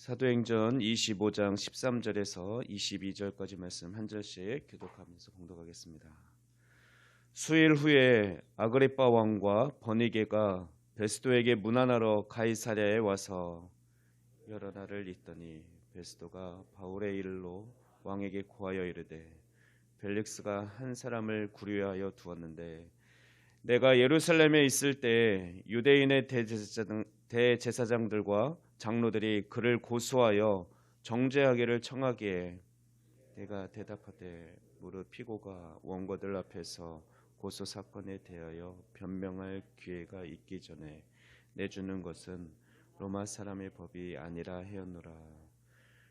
사도행전 25장 13절에서 22절까지 말씀 한 절씩 교독하면서 봉독하겠습니다. 수일 후에 아그리빠 왕과 버니게가 베스도에게 문안하러 가이사랴에 와서 여러 날을 있더니 베스도가 바울의 일로 왕에게 고하여 이르되 벨릭스가 한 사람을 구류하여 두었는데 내가 예루살렘에 있을 때 유대인의 대제사장들과 장로들이 그를 고소하여 정죄하기를 청하기에 내가 대답하되 무릇 피고가 원고들 앞에서 고소 사건에 대하여 변명할 기회가 있기 전에 내주는 것은 로마 사람의 법이 아니라 하였노라.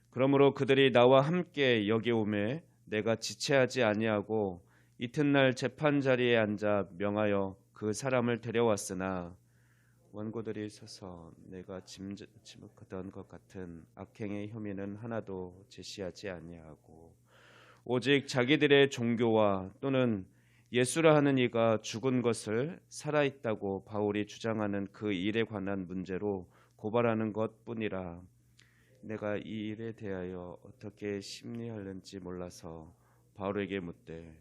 그러므로 그들이 나와 함께 여기 오매 내가 지체하지 아니하고 이튿날 재판 자리에 앉아 명하여 그 사람을 데려왔으나 원고들이 서서 내가 지목하던 것 같은 악행의 혐의는 하나도 제시하지 아니하고 오직 자기들의 종교와 또는 예수라 하는 이가 죽은 것을 살아있다고 바울이 주장하는 그 일에 관한 문제로 고발하는 것뿐이라. 내가 이 일에 대하여 어떻게 심리하는지 몰라서 바울에게 묻되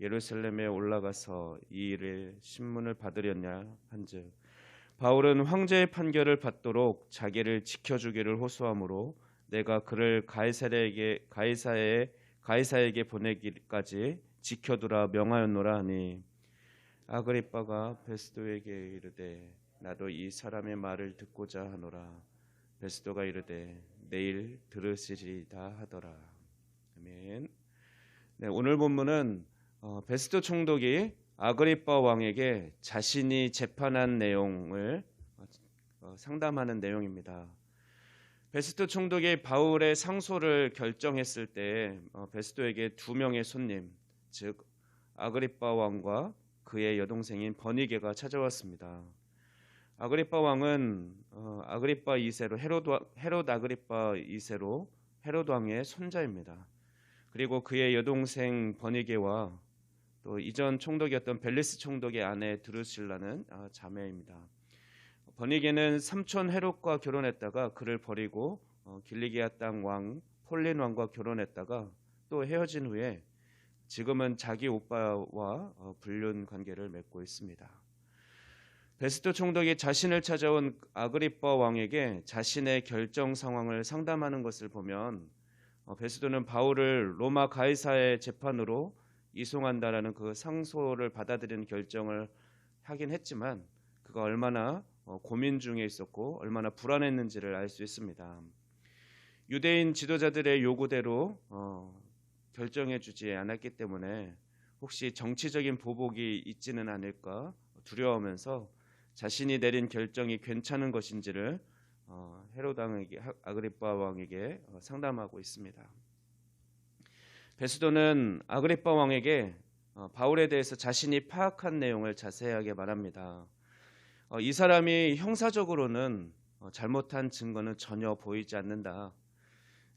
예루살렘에 올라가서 이 일의 신문을 받으렸냐 한즉 바울은 황제의 판결을 받도록 자기를 지켜주기를 호소하므로 내가 그를 가이사에게 보내기까지 지켜두라 명하였노라 하니 아그리빠가 베스도에게 이르되 나도 이 사람의 말을 듣고자 하노라. 베스도가 이르되 내일 들으시리다 하더라. 아멘. 네, 오늘 본문은 베스도 총독이 아그리빠 왕에게 자신이 재판한 내용을 상담하는 내용입니다. 베스도 총독이 바울의 상소를 결정했을 때 베스도에게 두 명의 손님, 즉 아그리빠 왕과 그의 여동생인 버니게가 찾아왔습니다. 아그리빠 왕은 아그리빠 2세로 헤롯 아그리빠 2세로 헤롯 왕의 손자입니다. 그리고 그의 여동생 버니게와 또 이전 총독이었던 벨리스 총독의 아내 드루실라는 자매입니다. 버니게는 삼촌 헤롯과 결혼했다가 그를 버리고 길리기아 땅 왕 폴린 왕과 결혼했다가 또 헤어진 후에 지금은 자기 오빠와 불륜 관계를 맺고 있습니다. 베스도 총독이 자신을 찾아온 아그리빠 왕에게 자신의 결정 상황을 상담하는 것을 보면 베스도는 바울을 로마 가이사의 재판으로 이송한다라는 그 상소를 받아들이는 결정을 하긴 했지만 그가 얼마나 고민 중에 있었고 얼마나 불안했는지를 알 수 있습니다. 유대인 지도자들의 요구대로 결정해주지 않았기 때문에 혹시 정치적인 보복이 있지는 않을까 두려워하면서 자신이 내린 결정이 괜찮은 것인지를 헤롯 왕에게 아그리빠 왕에게 상담하고 있습니다. 베스도는 아그리빠 왕에게 바울에 대해서 자신이 파악한 내용을 자세하게 말합니다. 이 사람이 형사적으로는 잘못한 증거는 전혀 보이지 않는다.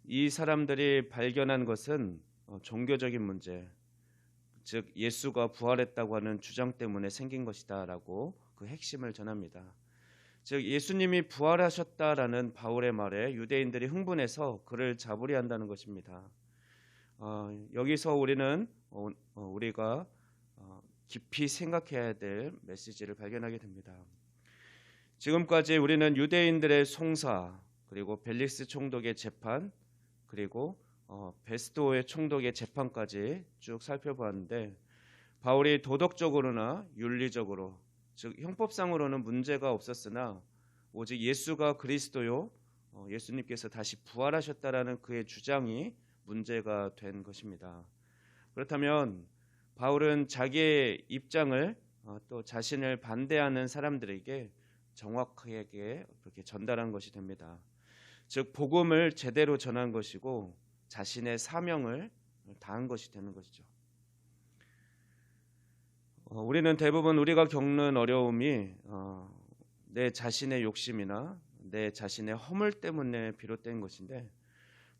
이 사람들이 발견한 것은 종교적인 문제, 즉 예수가 부활했다고 하는 주장 때문에 생긴 것이다 라고 그 핵심을 전합니다. 즉 예수님이 부활하셨다라는 바울의 말에 유대인들이 흥분해서 그를 잡으려 한다는 것입니다. 여기서 우리가 깊이 생각해야 될 메시지를 발견하게 됩니다. 지금까지 우리는 유대인들의 송사, 그리고 벨릭스 총독의 재판, 그리고 베스도의 총독의 재판까지 쭉 살펴보았는데 바울이 도덕적으로나 윤리적으로, 즉 형법상으로는 문제가 없었으나 오직 예수가 그리스도요, 예수님께서 다시 부활하셨다라는 그의 주장이 문제가 된 것입니다. 그렇다면 바울은 자기의 입장을 또 자신을 반대하는 사람들에게 정확하게 그렇게 전달한 것이 됩니다. 즉 복음을 제대로 전한 것이고 자신의 사명을 다한 것이 되는 것이죠. 우리는 대부분 우리가 겪는 어려움이 내 자신의 욕심이나 내 자신의 허물 때문에 비롯된 것인데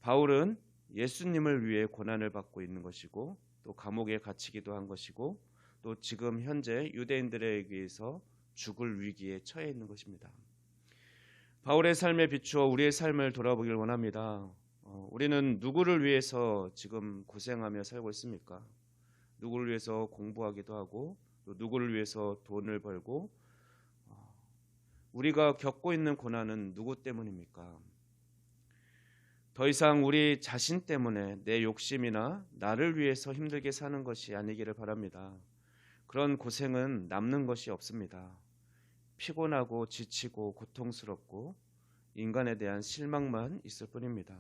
바울은 예수님을 위해 고난을 받고 있는 것이고 또 감옥에 갇히기도 한 것이고 또 지금 현재 유대인들에 의해서 죽을 위기에 처해 있는 것입니다. 바울의 삶에 비추어 우리의 삶을 돌아보길 원합니다. 우리는 누구를 위해서 지금 고생하며 살고 있습니까? 누구를 위해서 공부하기도 하고 또 누구를 위해서 돈을 벌고 우리가 겪고 있는 고난은 누구 때문입니까? 더 이상 우리 자신 때문에 내 욕심이나 나를 위해서 힘들게 사는 것이 아니기를 바랍니다. 그런 고생은 남는 것이 없습니다. 피곤하고 지치고 고통스럽고 인간에 대한 실망만 있을 뿐입니다.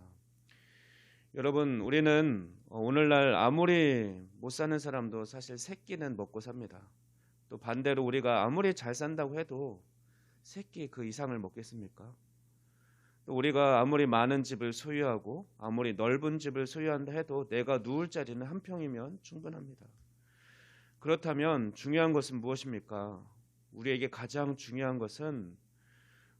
여러분, 우리는 오늘날 아무리 못 사는 사람도 사실 세 끼는 먹고 삽니다. 또 반대로 우리가 아무리 잘 산다고 해도 세 끼 그 이상을 먹겠습니까? 또 우리가 아무리 많은 집을 소유하고 아무리 넓은 집을 소유한다 해도 내가 누울 자리는 한 평이면 충분합니다. 그렇다면 중요한 것은 무엇입니까? 우리에게 가장 중요한 것은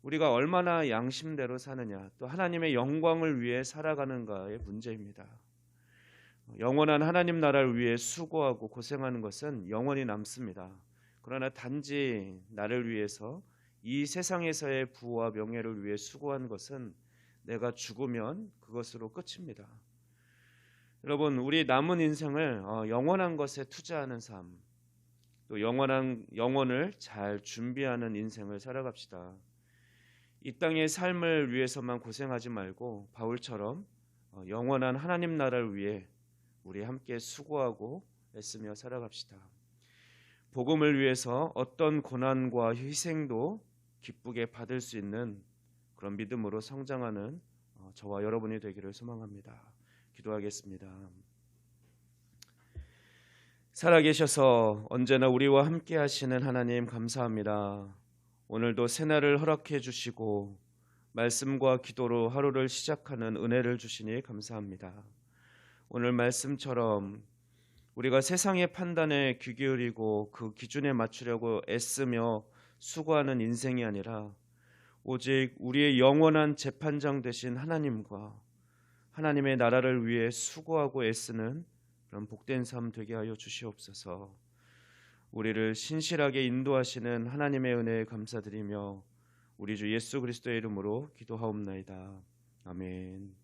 우리가 얼마나 양심대로 사느냐, 또 하나님의 영광을 위해 살아가는가의 문제입니다. 영원한 하나님 나라를 위해 수고하고 고생하는 것은 영원히 남습니다. 그러나 단지 나를 위해서 이 세상에서의 부와 명예를 위해 수고한 것은 내가 죽으면 그것으로 끝입니다. 여러분, 우리 남은 인생을 영원한 것에 투자하는 삶, 또 영혼을 잘 준비하는 인생을 살아갑시다. 이 땅의 삶을 위해서만 고생하지 말고 바울처럼 영원한 하나님 나라를 위해 우리 함께 수고하고 애쓰며 살아갑시다. 복음을 위해서 어떤 고난과 희생도 기쁘게 받을 수 있는 그런 믿음으로 성장하는 저와 여러분이 되기를 소망합니다. 기도하겠습니다. 살아계셔서 언제나 우리와 함께 하시는 하나님 감사합니다. 오늘도 새날을 허락해 주시고 말씀과 기도로 하루를 시작하는 은혜를 주시니 감사합니다. 오늘 말씀처럼 우리가 세상의 판단에 귀 기울이고 그 기준에 맞추려고 애쓰며 수고하는 인생이 아니라 오직 우리의 영원한 재판장 되신 하나님과 하나님의 나라를 위해 수고하고 애쓰는 그런 복된 삶 되게 하여 주시옵소서. 우리를 신실하게 인도하시는 하나님의 은혜에 감사드리며 우리 주 예수 그리스도의 이름으로 기도하옵나이다. 아멘.